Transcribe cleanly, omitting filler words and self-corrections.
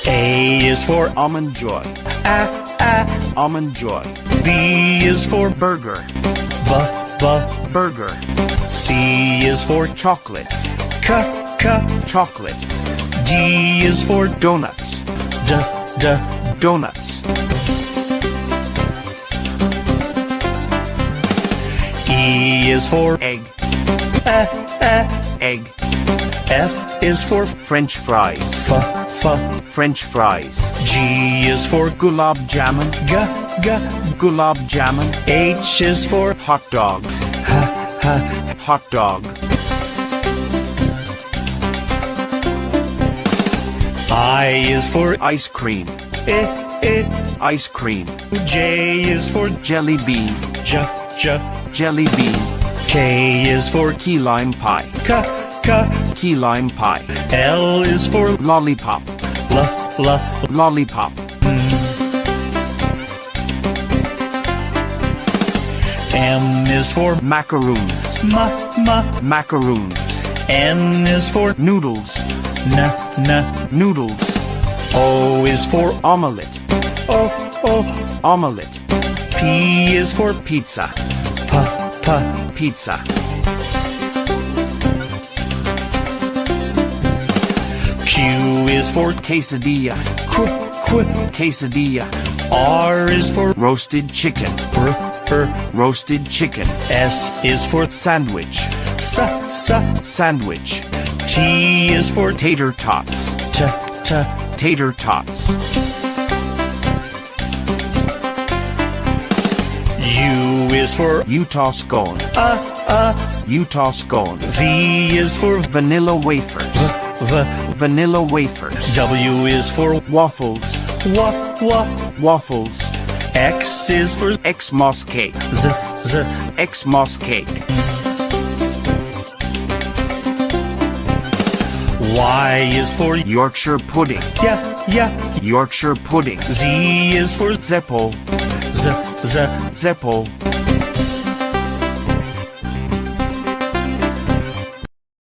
A is for Almond Joy. Almond Joy. B is for Burger. Burger. C is for Chocolate. Chocolate. D is for Donuts. Donuts. E is for Egg. Egg. F is for French fries. French fries. G is for Gulab jamun. Gulab jamun. H is for Hot dog. Hot dog. I is for Ice cream. Ice cream. J is for Jelly bean. Jelly bean. K is for Key lime pie. Key lime pie. L is for Lollipop. Lollipop. M is for Macaroons. Macaroons. N is for Noodles. Noodles. O is for Omelette. Omelette. P is for Pizza. Pizza. Q is for Quesadilla. Quesadilla. R is for Roasted chicken. Roasted chicken. S is for Sandwich. Sandwich. T is for Tater tots. Tater tots. U is for Utah scone. Utah scone. V is for Vanilla wafers. Vanilla wafers. W is for Waffles. Waffles. X is for Xmas cake. Xmas cake. Y is for Yorkshire pudding. Yorkshire pudding. Z is for Zeppo. Zeppo.